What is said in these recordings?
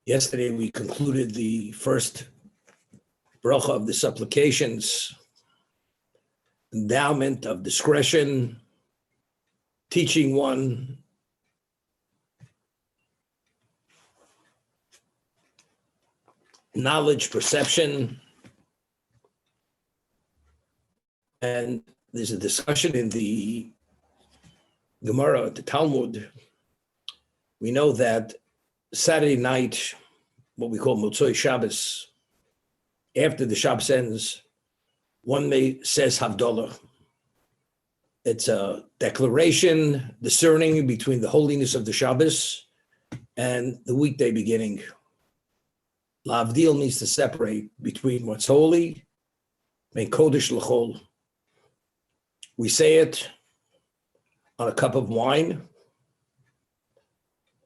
Yesterday, we concluded the first bracha of the supplications, endowment of discretion, teaching one, knowledge, perception, and there's a discussion in the Gemara, the Talmud. We know that Saturday night, what we call Motzoi Shabbos, after the Shabbos ends, one may says Havdalah. It's a declaration discerning between the holiness of the Shabbos and the weekday beginning. Lavdil means to separate between what's holy and Kodesh L'chol. We say it on a cup of wine.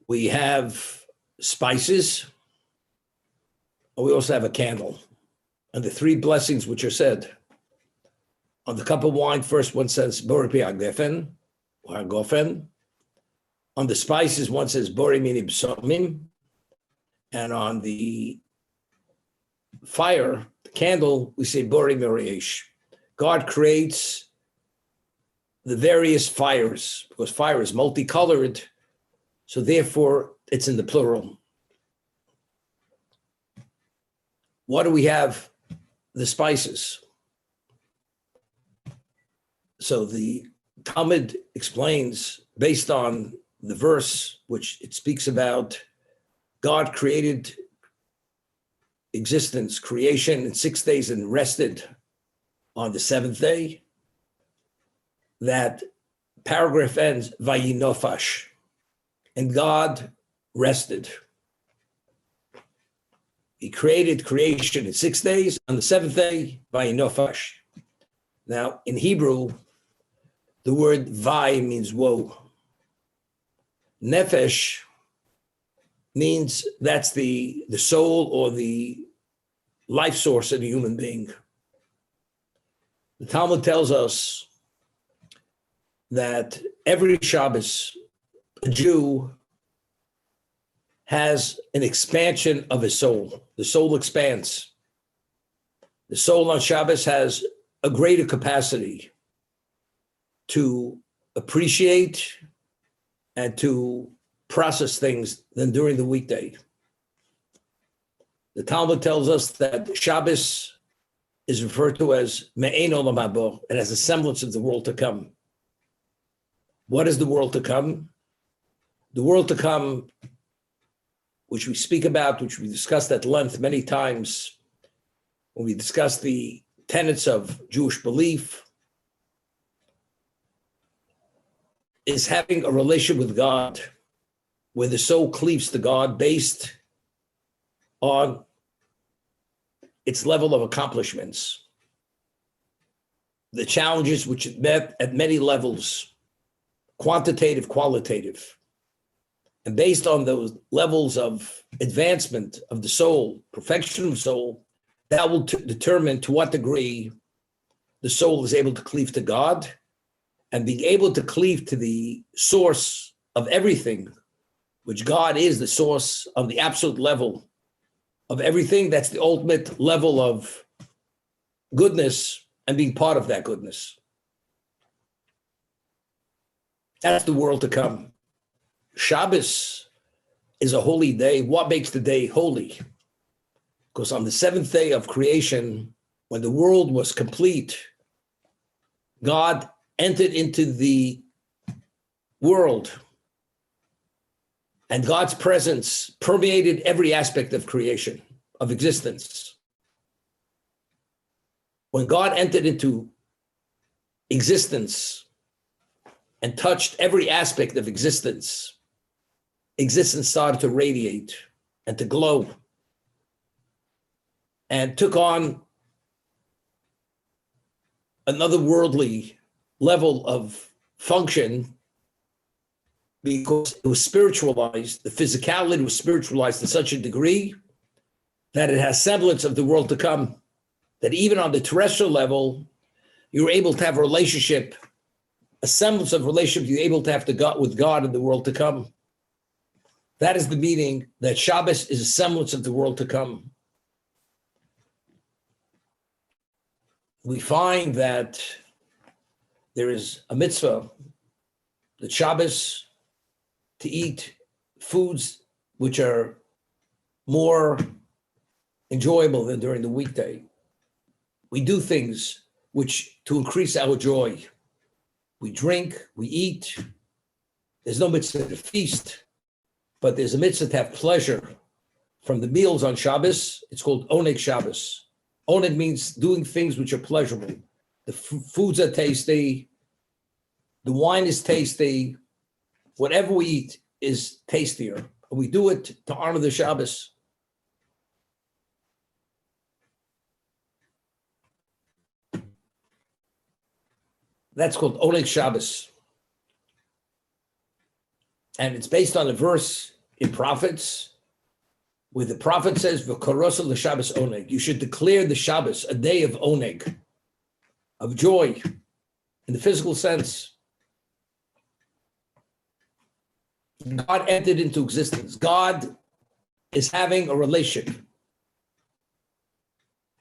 We have spices, and we also have a candle. And the three blessings which are said on the cup of wine, first one says Bori Pi HaGefen, or HaGofen. On the spices, one says Bori Mini B'Somim. And on the fire, the candle, we say Bori Miriyesh. God creates the various fires, because fire is multicolored, so therefore it's in the plural. What do we have? The spices. So the Talmud explains, based on the verse which it speaks about, God created existence, creation in 6 days and rested on the seventh day. That paragraph ends, Vayinofash, and God rested. He created creation in 6 days. On the seventh day, Vayinofash. Now, in Hebrew, the word Vay means woe. Nefesh means that's the soul or the life source of the human being. The Talmud tells us that every Shabbos, a Jew has an expansion of his soul. The soul expands. The soul on Shabbos has a greater capacity to appreciate and to process things than during the weekday. The Talmud tells us that Shabbos is referred to as Me'ein Olam Haba. It has a semblance of the world to come. What is the world to come? The world to come, which we speak about, which we discussed at length many times, when we discussed the tenets of Jewish belief, is having a relationship with God, where the soul cleaves to God based on its level of accomplishments. The challenges which it met at many levels, quantitative, qualitative. And based on those levels of advancement of the soul, perfection of soul, that will determine to what degree the soul is able to cleave to God, and being able to cleave to the source of everything, which God is the source of the absolute level of everything. That's the ultimate level of goodness and being part of that goodness. That's the world to come. Shabbos is a holy day. What makes the day holy? Because on the seventh day of creation, when the world was complete, God entered into the world, and God's presence permeated every aspect of creation, of existence. When God entered into existence and touched every aspect of existence, existence started to radiate and to glow and took on another worldly level of function, because it was spiritualized. The physicality was spiritualized to such a degree that it has semblance of the world to come, that even on the terrestrial level, you're able to have a relationship, a semblance of relationship you're able to have with God in the world to come. That is the meaning that Shabbos is a semblance of the world to come. We find that there is a mitzvah, that Shabbos, to eat foods which are more enjoyable than during the weekday. We do things which to increase our joy. We drink, we eat. There's no mitzvah to feast, but there's a mitzvah to have pleasure from the meals on Shabbos. It's called Oneg Shabbos. Oneg means doing things which are pleasurable. The foods are tasty. The wine is tasty. Whatever we eat is tastier. And we do it to honor the Shabbos. That's called Oneg Shabbos. And it's based on a verse in Prophets, where the prophet says, V'korosah l'Shabbos Oneg. You should declare the Shabbos a day of Oneg, of joy, in the physical sense. God entered into existence. God is having a relationship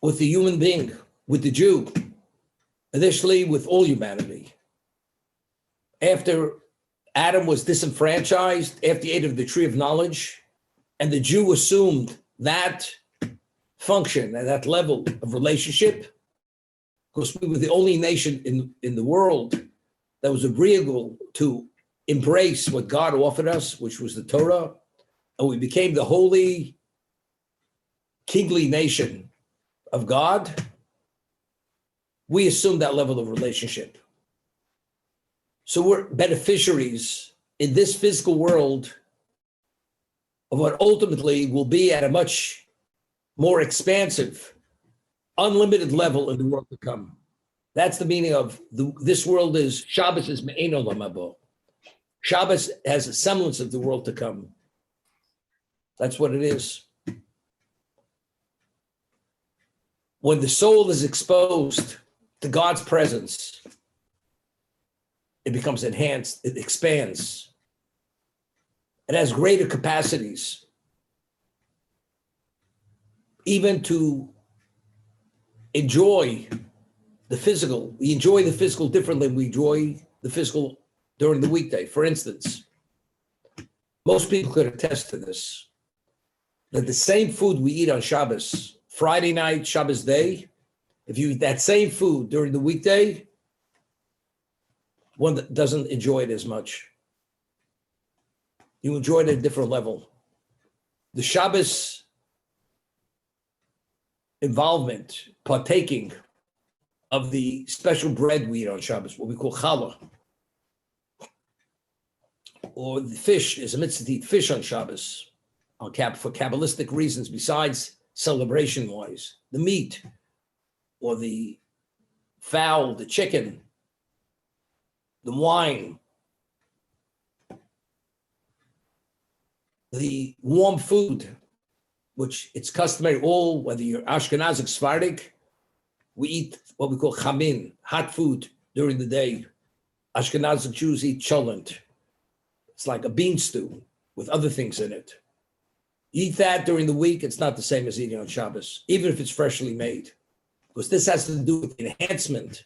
with the human being, with the Jew, initially with all humanity. After Adam was disenfranchised, after he ate of the tree of knowledge, and the Jew assumed that function and that level of relationship, because we were the only nation in the world that was agreeable to embrace what God offered us, which was the Torah, and we became the holy, kingly nation of God. We assumed that level of relationship. So we're beneficiaries in this physical world of what ultimately will be at a much more expansive, unlimited level in the world to come. That's the meaning of this world is, Shabbos is me'ein olam haba. Shabbos has a semblance of the world to come. That's what it is. When the soul is exposed to God's presence, it becomes enhanced, it expands. It has greater capacities, even to enjoy the physical. We enjoy the physical differently than we enjoy the physical during the weekday. For instance, most people could attest to this, that the same food we eat on Shabbos, Friday night, Shabbos day, if you eat that same food during the weekday, one that doesn't enjoy it as much. You enjoy it at a different level. The Shabbos involvement, partaking of the special bread we eat on Shabbos, what we call challah, or the fish, is a mitzvah to eat fish on Shabbos for Kabbalistic reasons besides celebration-wise. The meat, or the fowl, the chicken, the wine, the warm food, which it's customary, all, whether you're Ashkenazic, Sephardic, we eat what we call chamin, hot food during the day. Ashkenazic Jews eat cholent. It's like a bean stew with other things in it. You eat that during the week, it's not the same as eating on Shabbos, even if it's freshly made. Because this has to do with the enhancement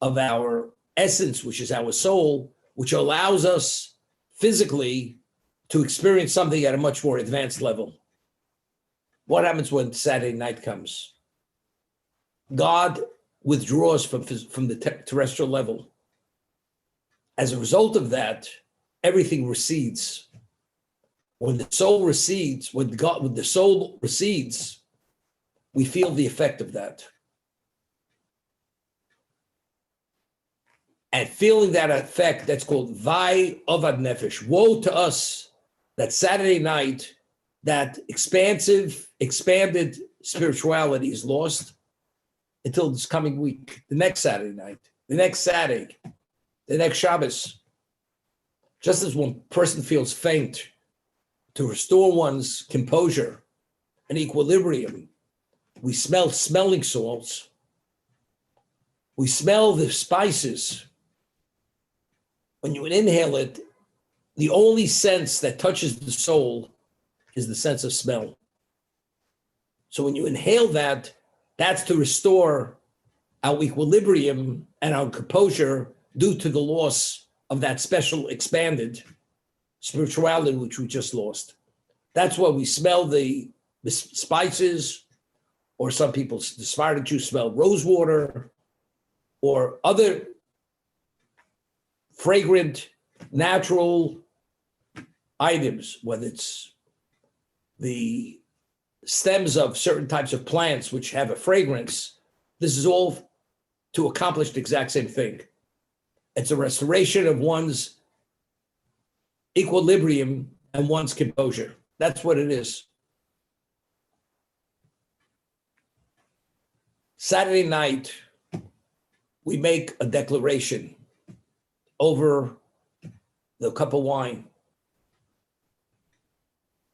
of our essence, which is our soul, which allows us physically to experience something at a much more advanced level. What happens when Saturday night comes? God withdraws from the terrestrial level. As a result of that, everything recedes. When the soul recedes, when the soul recedes, we feel the effect of that. And feeling that effect, that's called Vai Avad Nefesh. Woe to us that Saturday night, that expanded spirituality is lost until this coming week, the next Saturday night, the next Saturday, the next Shabbos. Just as one person feels faint, to restore one's composure and equilibrium, we smell smelling salts. We smell the spices. When you inhale it, the only sense that touches the soul is the sense of smell. So when you inhale that, that's to restore our equilibrium and our composure due to the loss of that special expanded spirituality which we just lost. That's why we smell the spices, or some people, the Sephardic Jews smell rose water, or other fragrant, natural items, whether it's the stems of certain types of plants which have a fragrance. This is all to accomplish the exact same thing. It's a restoration of one's equilibrium and one's composure. That's what it is. Saturday night, we make a declaration over the cup of wine.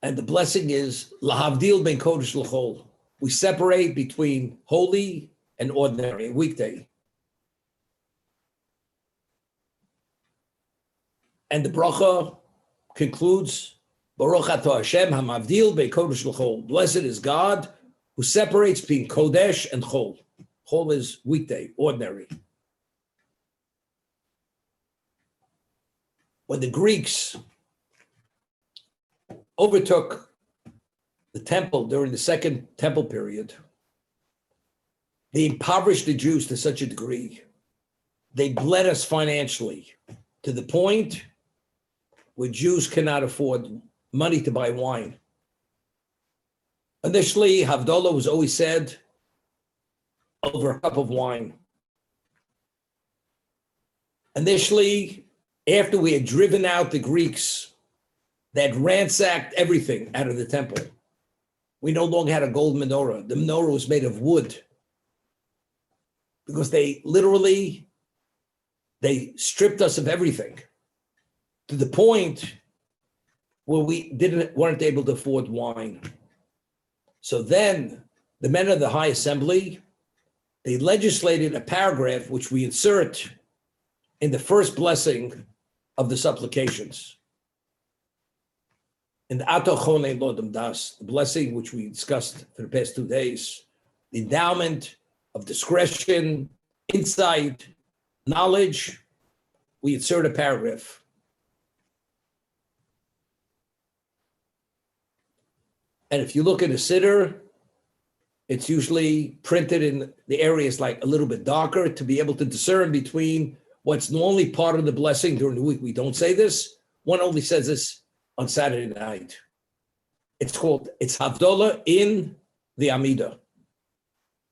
And the blessing is, Lahavdil ben Kodesh l'chol. We separate between holy and ordinary, weekday. And the bracha concludes, Baruch atah Hashem hamavdil ben Kodesh l'chol. Blessed is God who separates between Kodesh and Chol. Chol is weekday, ordinary. When the Greeks overtook the temple during the Second Temple period, they impoverished the Jews to such a degree. They bled us financially to the point where Jews cannot afford money to buy wine. Initially, Havdalah was always said over a cup of wine. Initially, after we had driven out the Greeks, they had ransacked everything out of the temple. We no longer had a gold menorah. The menorah was made of wood because they stripped us of everything to the point where we weren't able to afford wine. So then the men of the High Assembly, they legislated a paragraph which we insert in the first blessing of the supplications. In the Ato Chonei Lodem Das, the blessing which we discussed for the past 2 days, the endowment of discretion, insight, knowledge, we insert a paragraph. And if you look at a siddur, it's usually printed in the areas like a little bit darker to be able to discern between what's normally part of the blessing during the week. We don't say this. One only says this on Saturday night. It's Havdalah in the Amidah.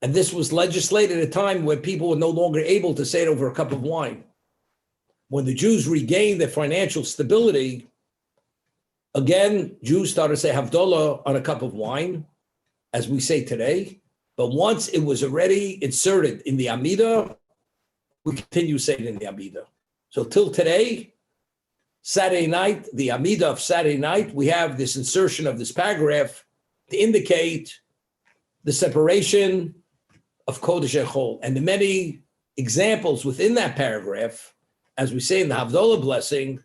And this was legislated at a time when people were no longer able to say it over a cup of wine. When the Jews regained their financial stability, again, Jews started to say Havdalah on a cup of wine, as we say today. But once it was already inserted in the Amidah, we continue saying it in the Amidah. So till today, Saturday night, the Amidah of Saturday night, we have this insertion of this paragraph to indicate the separation of Kodesh and Chol. And the many examples within that paragraph, as we say in the Havdalah blessing,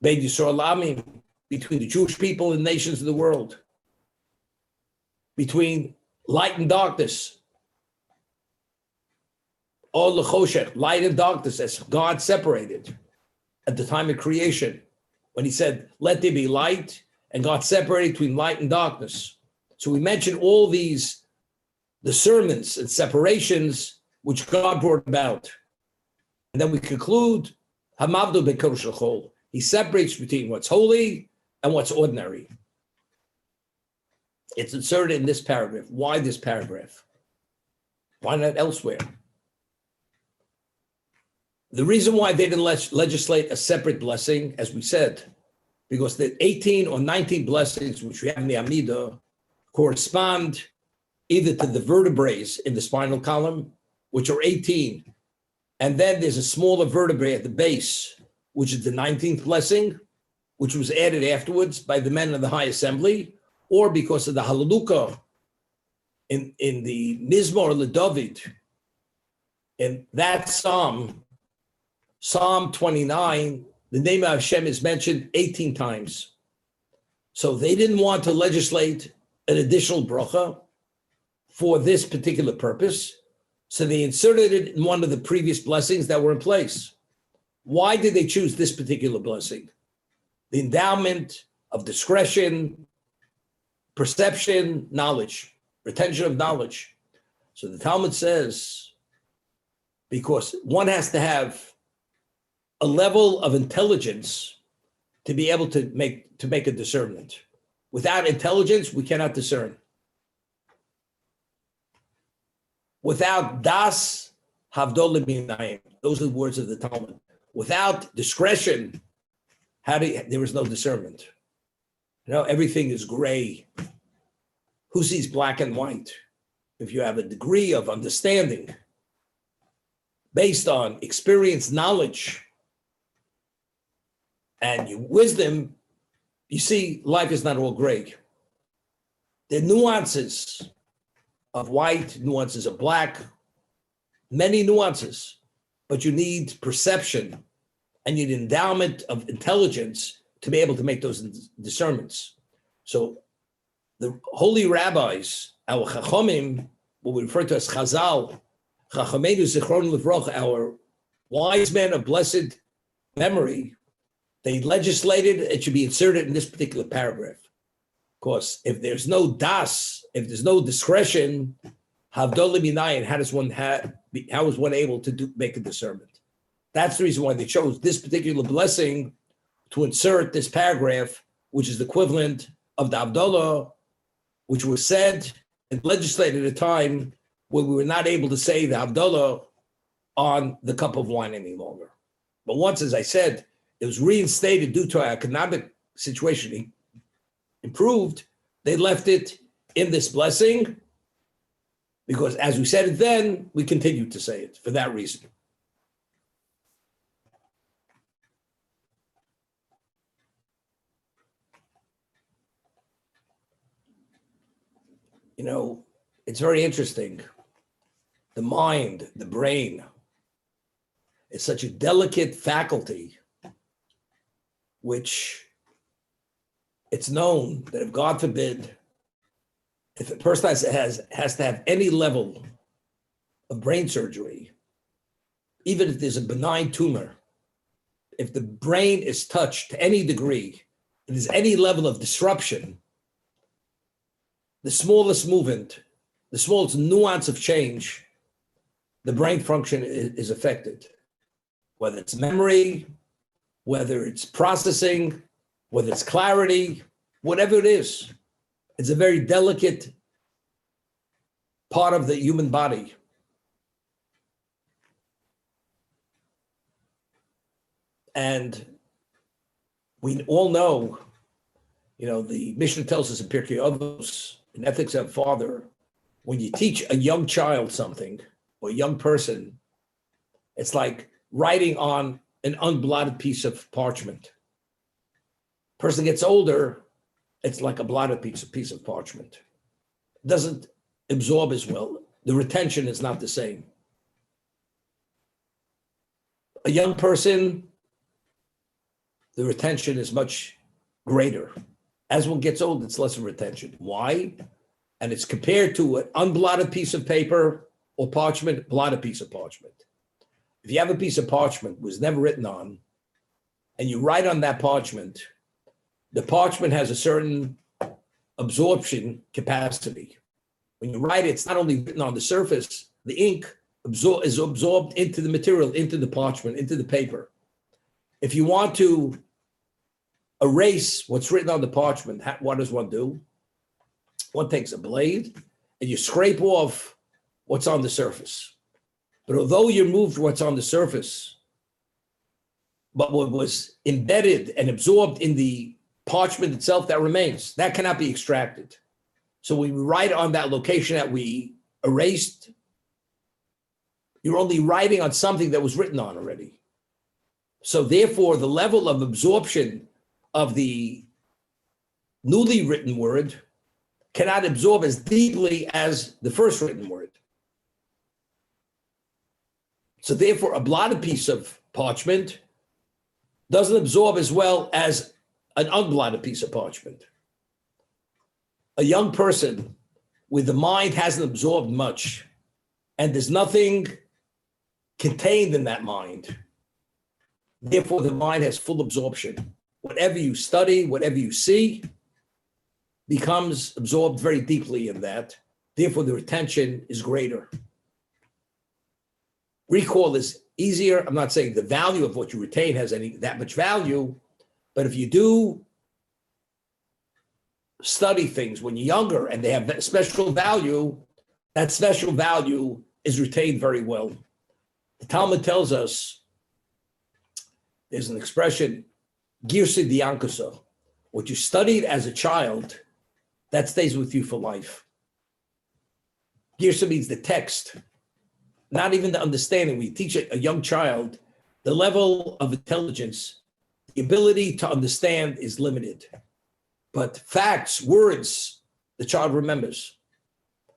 Beit Yisrael Amim, between the Jewish people and nations of the world, between light and darkness, all L'choshech, light and darkness, as God separated at the time of creation, when he said, let there be light, and God separated between light and darkness. So we mentioned all these discernments and separations which God brought about. And then we conclude, Hamavdu Bekodesh L'chol. He separates between what's holy and what's ordinary. It's inserted in this paragraph. Why this paragraph? Why not elsewhere? The reason why they didn't legislate a separate blessing, as we said, because the 18 or 19 blessings which we have in the Amidah correspond either to the vertebrae in the spinal column, which are 18, and then there's a smaller vertebrae at the base, which is the 19th blessing, which was added afterwards by the men of the High Assembly, or because of the Hallelujah in the Mizmor LeDavid, in that Psalm 29, The name of Hashem is mentioned 18 times. So they didn't want to legislate an additional bracha for this particular purpose. So they inserted it in one of the previous blessings that were in place. Why did they choose this particular blessing? The endowment of discretion, perception, knowledge, retention of knowledge. So the Talmud says, because one has to have a level of intelligence to be able to make a discernment. Without intelligence, we cannot discern. Without das, havdol minayim. Those are the words of the Talmud. Without discretion, there is no discernment. Everything is gray. Who sees black and white? If you have a degree of understanding based on experience, knowledge, and your wisdom, you see life is not all gray. There are nuances of white, nuances of black, many nuances, but you need perception and you need endowment of intelligence to be able to make those discernments. So the holy rabbis, our chachamim, what we refer to as chazal, chachamenu zichron livroch, our wise men of blessed memory, they legislated it should be inserted in this particular paragraph. Of course, if there's no das, if there's no discretion, havdol minayin, how is one able to make a discernment? That's the reason why they chose this particular blessing to insert this paragraph, which is the equivalent of the Havdalah, which was said and legislated at a time when we were not able to say the Havdalah on the cup of wine any longer. But once, as I said, it was reinstated due to our economic situation improved, they left it in this blessing because, as we said it then, we continue to say it for that reason. It's very interesting. The mind, the brain, is such a delicate faculty, which it's known that if God forbid, if a person has to have any level of brain surgery, even if there's a benign tumor, if the brain is touched to any degree, if there's any level of disruption, the smallest movement, the smallest nuance of change, the brain function is affected. Whether it's memory, whether it's processing, whether it's clarity, whatever it is, it's a very delicate part of the human body. And we all know, the Mishnah tells us in Pirkei Avos, in Ethics of Father, when you teach a young child something, or a young person, it's like writing on an unblotted piece of parchment. Person gets older, it's like a blotted piece of parchment. It doesn't absorb as well. The retention is not the same. A young person, the retention is much greater. As one gets old, it's less of retention. Why? And it's compared to an unblotted piece of paper or parchment, blotted piece of parchment. If you have a piece of parchment was never written on, and you write on that parchment, the parchment has a certain absorption capacity. When you write it, it's not only written on the surface, the ink is absorbed into the material, into the parchment, into the paper. If you want to erase what's written on the parchment, what does one do? One takes a blade and you scrape off what's on the surface. But although you removed what's on the surface, but what was embedded and absorbed in the parchment itself, that remains. That cannot be extracted. So when we write on that location that we erased, you're only writing on something that was written on already. So therefore, the level of absorption of the newly written word cannot absorb as deeply as the first written word. So therefore, a blotted piece of parchment doesn't absorb as well as an unblotted piece of parchment. A young person with the mind hasn't absorbed much, and there's nothing contained in that mind. Therefore, the mind has full absorption. Whatever you study, whatever you see, becomes absorbed very deeply in that. Therefore, the retention is greater. Recall is easier. I'm not saying the value of what you retain has that much value, but if you do study things when you're younger and they have special value, that special value is retained very well. The Talmud tells us, there's an expression, girsa diankusa, what you studied as a child, that stays with you for life. Girsa means the text, not even the understanding. We teach a young child, the level of intelligence, the ability to understand is limited. But facts, words, the child remembers.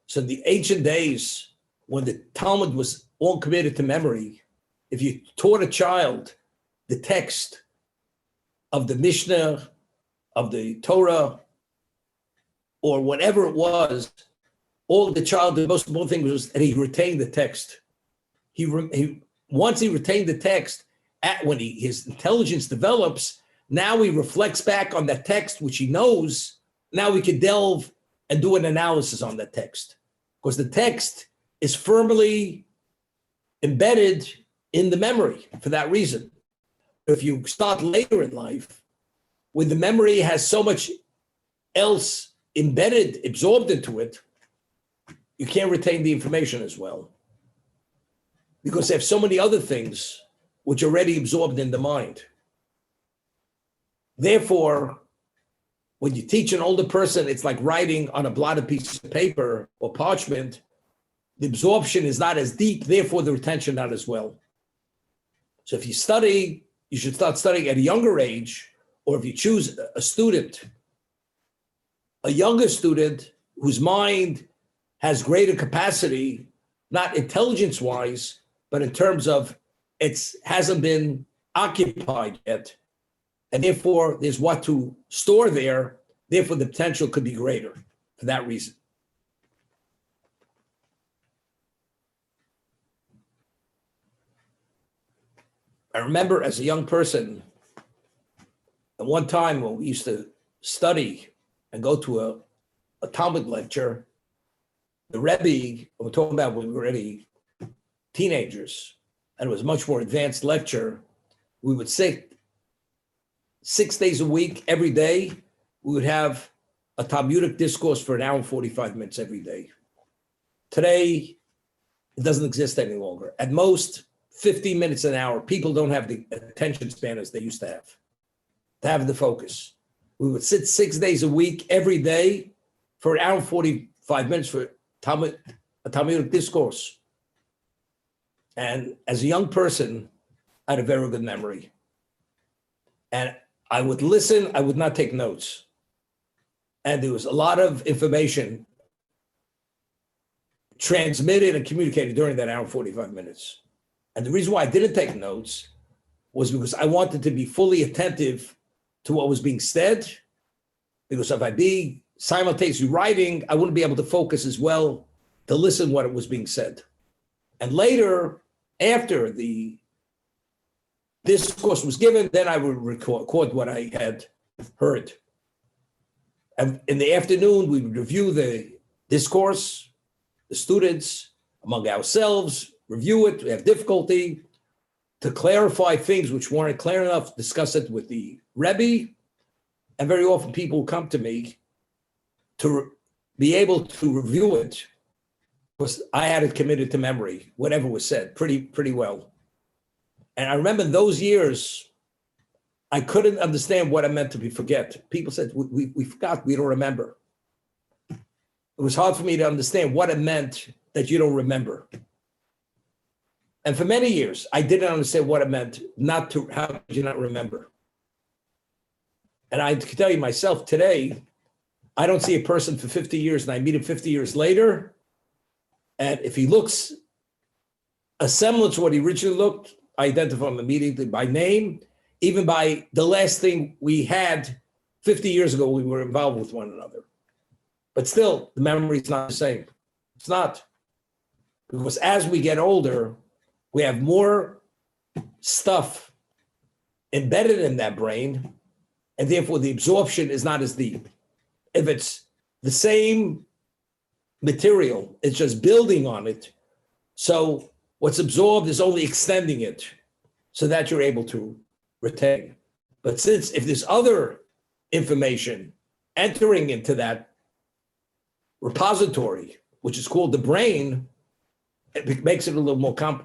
So in the ancient days, when the Talmud was all committed to memory, if you taught a child the text of the Mishnah, of the Torah, or whatever it was, all the child, the most important thing was that he retained the text. Once he retained the text, when his intelligence develops, now he reflects back on that text, which he knows. Now we can delve and do an analysis on that text, because the text is firmly embedded in the memory for that reason. If you start later in life, when the memory has so much else embedded, absorbed into it, you can't retain the information as well, because they have so many other things which are already absorbed in the mind. Therefore, when you teach an older person, it's like writing on a blotted piece of paper or parchment. The absorption is not as deep, therefore the retention not as well. So if you study, you should start studying at a younger age, or if you choose a student, a younger student whose mind has greater capacity, not intelligence-wise, but in terms of it hasn't been occupied yet, and therefore there's what to store there, therefore the potential could be greater for that reason. I remember as a young person, at one time when we used to study and go to a Talmud lecture, the Rebbe, we're talking about when we were already teenagers, and it was a much more advanced lecture, we would sit 6 days a week, every day, we would have a Talmudic discourse for an hour and 45 minutes every day. Today, it doesn't exist any longer. At most, 15 minutes an hour. People don't have the attention span as they used to have the focus. We would sit 6 days a week, every day, for an hour and 45 minutes for a Talmudic discourse. And as a young person, I had a very good memory. And I would listen, I would not take notes. And there was a lot of information transmitted and communicated during that hour and 45 minutes. And the reason why I didn't take notes was because I wanted to be fully attentive to what was being said, because if I be simultaneously writing, I wouldn't be able to focus as well to listen what was being said. And later, after the discourse was given, then I would record what I had heard. And in the afternoon, we would review the discourse, the students, among ourselves, review it. We have difficulty to clarify things which weren't clear enough, discuss it with the Rebbe. And very often people come to me to be able to review it, because I had it committed to memory, whatever was said, pretty well. And I remember in those years, I couldn't understand what it meant to be forget. People said, we forgot, we don't remember. It was hard for me to understand what it meant that you don't remember. And for many years, I didn't understand what it meant how did you not remember? And I can tell you myself today, I don't see a person for 50 years and I meet him 50 years later. And if he looks a semblance of what he originally looked, I identify him immediately by name. even by the last thing we had 50 years ago, we were involved with one another. But still, the memory is not the same. It's not. Because as we get older, we have more stuff embedded in that brain, and therefore the absorption is not as deep. If it's the same material, it's just building on it. So what's absorbed is only extending it so that you're able to retain. But since if there's other information entering into that repository, which is called the brain, it makes it a little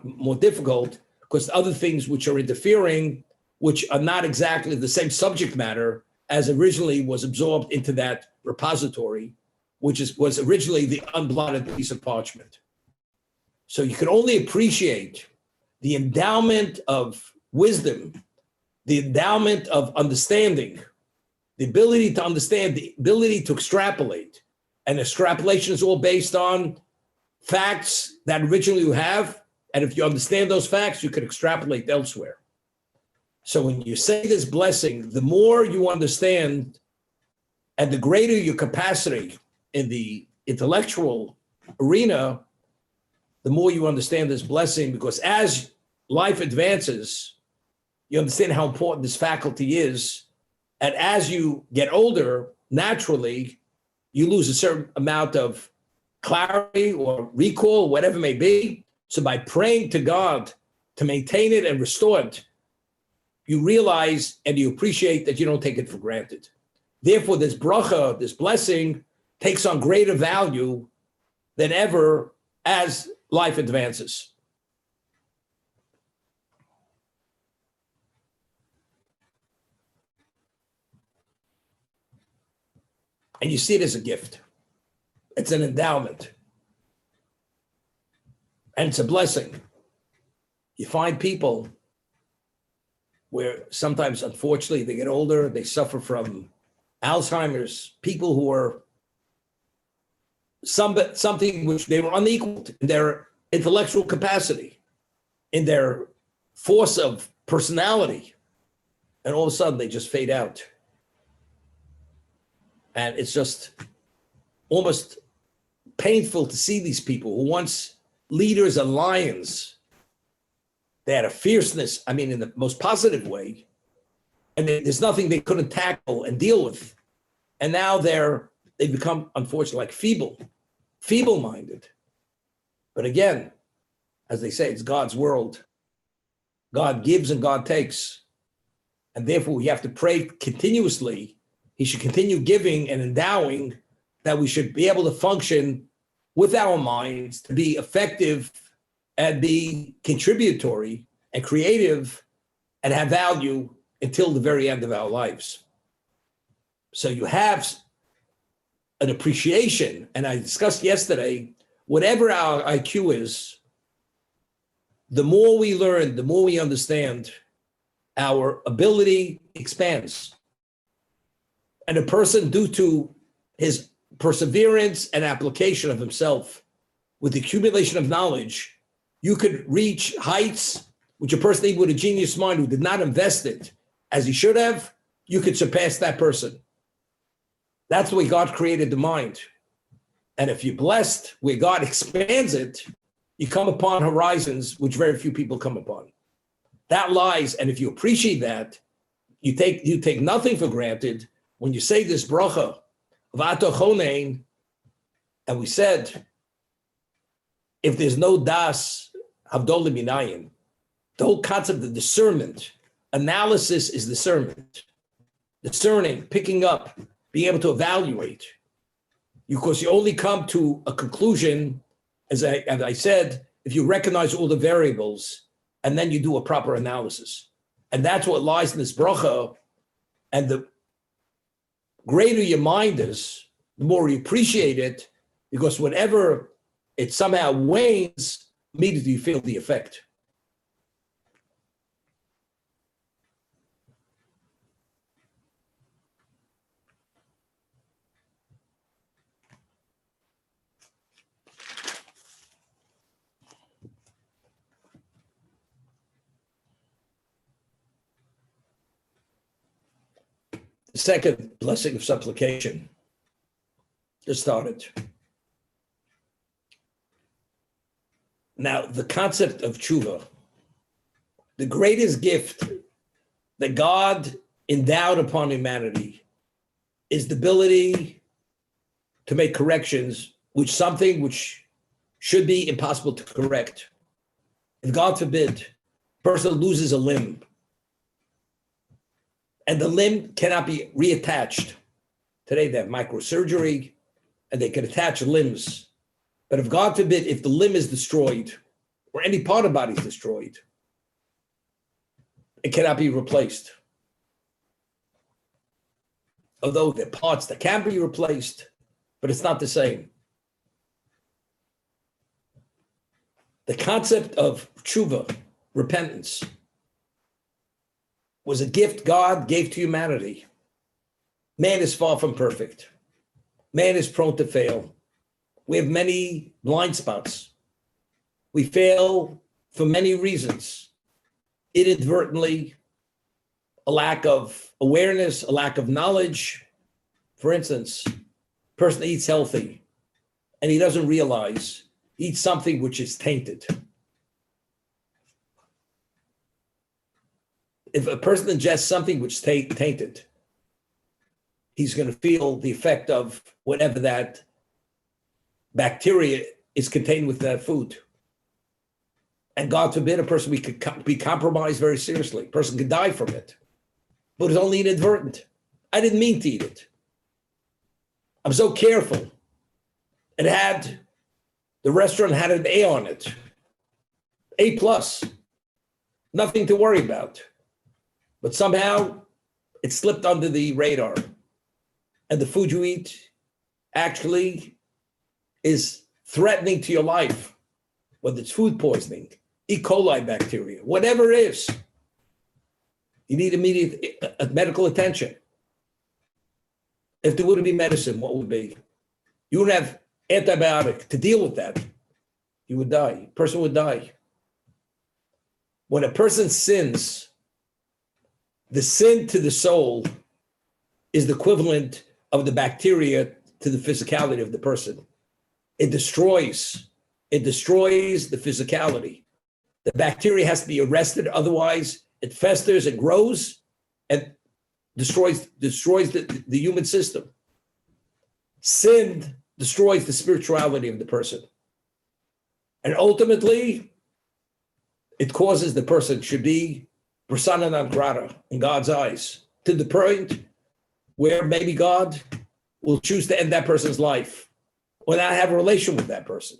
more difficult because other things which are interfering, which are not exactly the same subject matter as originally was absorbed into that repository, which was originally the unblotted piece of parchment. So you can only appreciate the endowment of wisdom, the endowment of understanding, the ability to understand, the ability to extrapolate. And extrapolation is all based on facts that originally you have. And if you understand those facts, you can extrapolate elsewhere. So when you say this blessing, the more you understand and the greater your capacity in the intellectual arena, the more you understand this blessing, because as life advances, you understand how important this faculty is. And as you get older, naturally, you lose a certain amount of clarity or recall, whatever it may be. So by praying to God to maintain it and restore it, you realize and you appreciate that you don't take it for granted. Therefore, this bracha, this blessing, takes on greater value than ever as life advances. And you see it as a gift. It's an endowment. And it's a blessing. You find people where sometimes, unfortunately, they get older, they suffer from Alzheimer's, people who are something which they were unequaled in their intellectual capacity, in their force of personality, and all of a sudden they just fade out. And it's just almost painful to see these people who once leaders and lions. They had a fierceness, I mean, in the most positive way. And there's nothing they couldn't tackle and deal with. And now they've become, unfortunately, like feeble-minded. But again, as they say, it's God's world. God gives and God takes. And therefore, we have to pray continuously. He should continue giving and endowing, that we should be able to function with our minds to be effective and be contributory and creative and have value until the very end of our lives. So you have an appreciation, and I discussed yesterday, whatever our IQ is, the more we learn, the more we understand, our ability expands. And a person, due to his perseverance and application of himself with the accumulation of knowledge, you could reach heights which a person even with a genius mind who did not invest it as he should have, you could surpass that person. That's the way God created the mind. And if you're blessed where God expands it, you come upon horizons which very few people come upon. That lies, and if you appreciate that, you take nothing for granted. When you say this bracha of Ato Chonein, and we said, if there's no das, Havdolah Minayin, the whole concept of discernment, analysis is discernment. Discerning, picking up, being able to evaluate. Because you only come to a conclusion, as I said, if you recognize all the variables and then you do a proper analysis. And that's what lies in this bracha. And the greater your mind is, the more you appreciate it, because whenever it somehow wanes, immediately you feel the effect. second blessing of supplication just started. Now, the concept of tshuva, the greatest gift that God endowed upon humanity is the ability to make corrections, which should be impossible to correct. If God forbid, a person loses a limb, and the limb cannot be reattached. Today they have microsurgery, and they can attach limbs. But if God forbid, if the limb is destroyed, or any part of the body is destroyed, it cannot be replaced. Although there are parts that can be replaced, but it's not the same. The concept of tshuva, repentance, was a gift God gave to humanity. Man is far from perfect. Man is prone to fail. We have many blind spots. We fail for many reasons. Inadvertently, a lack of awareness, a lack of knowledge. For instance, a person eats healthy and he doesn't realize he eats something which is tainted. If a person ingests something which is tainted, he's going to feel the effect of whatever that bacteria is contained with that food. And God forbid, a person could be compromised very seriously. A person could die from it. But it's only inadvertent. I didn't mean to eat it. I'm so careful. The restaurant had an A on it. A+. Nothing to worry about. But somehow it slipped under the radar. And the food you eat actually is threatening to your life, whether it's food poisoning, E. coli bacteria, whatever it is. You need immediate medical attention. If there wouldn't be medicine, what would it be? You would have antibiotic to deal with that. You would die. A person would die. When a person sins, the sin to the soul is the equivalent of the bacteria to the physicality of the person. It destroys the physicality. The bacteria has to be arrested, otherwise it festers and grows and destroys the human system. Sin destroys the spirituality of the person. And ultimately, it causes the person should be persona non grata in God's eyes, to the point where maybe God will choose to end that person's life or not have a relation with that person.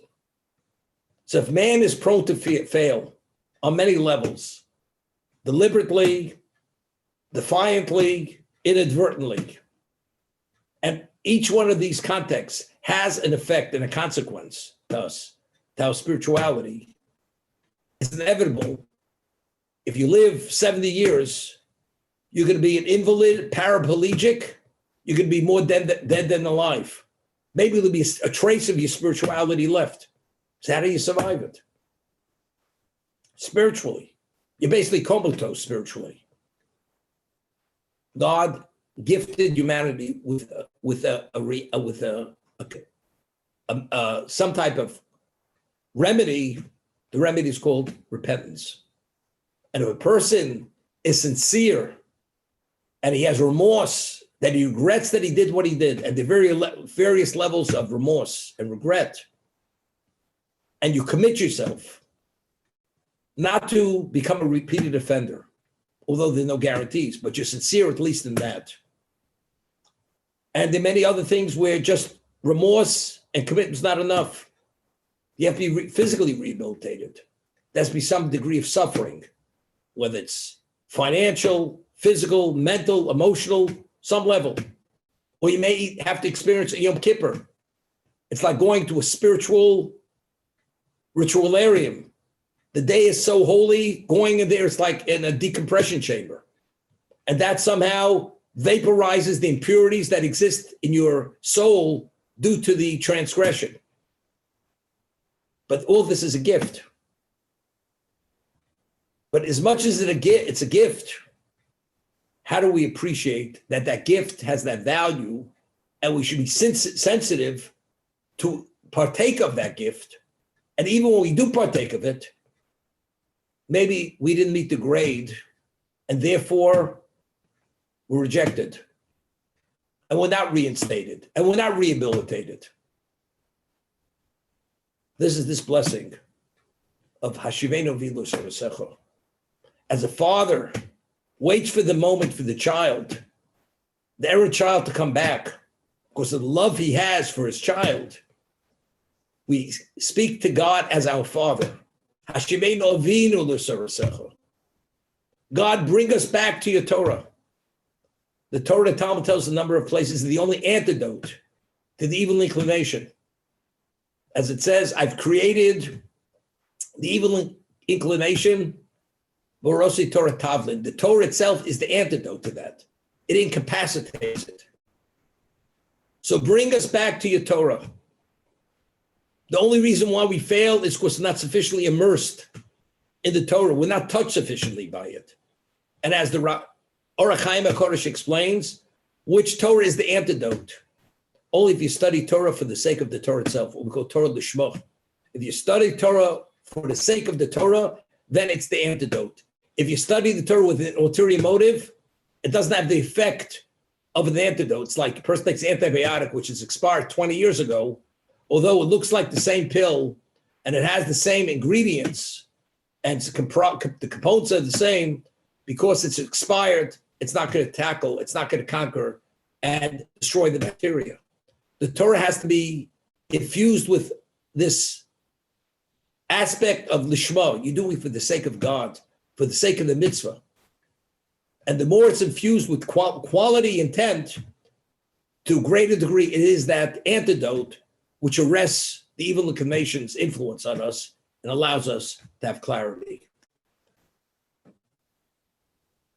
So if man is prone to fail on many levels, deliberately, defiantly, inadvertently, and each one of these contexts has an effect and a consequence to us, to our spirituality. It's inevitable. If you live 70 years, you're going to be an invalid, paraplegic. You're going to be more dead than alive. Maybe there'll be a trace of your spirituality left. So how do you survive it? Spiritually, you're basically comatose spiritually. God gifted humanity with some type of remedy. The remedy is called repentance. And if a person is sincere and he has remorse, that he regrets that he did what he did, and the various levels of remorse and regret, and you commit yourself not to become a repeated offender, although there are no guarantees, but you're sincere at least in that. And there are many other things where just remorse and commitment is not enough. You have to be physically rehabilitated. There has to be some degree of suffering, whether it's financial, physical, mental, emotional, some level. Or you may have to experience a Yom Kippur. It's like going to a spiritual ritualarium. The day is so holy, going in there, it's like in a decompression chamber. And that somehow vaporizes the impurities that exist in your soul due to the transgression. But all this is a gift. But as much as it's a gift, how do we appreciate that that gift has that value, and we should be sensitive to partake of that gift. And even when we do partake of it, maybe we didn't meet the grade, and therefore we're rejected, and we're not reinstated, and we're not rehabilitated. This is this blessing of Hashivenu Vilu Sarasecho. As a father waits for the moment for the child, the errant child, to come back because of the love he has for his child, we speak to God as our Father. Hashivenu Avinu L'Sarasecho. God, bring us back to your Torah. The Torah, the Talmud tells us a number of places, is the only antidote to the evil inclination. As it says, I've created the evil inclination, Borosi Torah Tavlin. The Torah itself is the antidote to that. It incapacitates it. So bring us back to your Torah. The only reason why we fail is because we're not sufficiently immersed in the Torah. We're not touched sufficiently by it. And as the Orach Chaim HaKodesh explains, which Torah is the antidote? Only if you study Torah for the sake of the Torah itself, what we call Torah L'Shmo. If you study Torah for the sake of the Torah, then it's the antidote. If you study the Torah with an ulterior motive, it doesn't have the effect of an antidote. It's like a person takes an antibiotic, which is expired 20 years ago, although it looks like the same pill and it has the same ingredients and the components are the same, because it's expired, it's not going to tackle, it's not going to conquer and destroy the bacteria. The Torah has to be infused with this aspect of lishma. You do it for the sake of God, for the sake of the mitzvah. And the more it's infused with quality intent, to a greater degree, it is that antidote which arrests the evil inclination's influence on us and allows us to have clarity.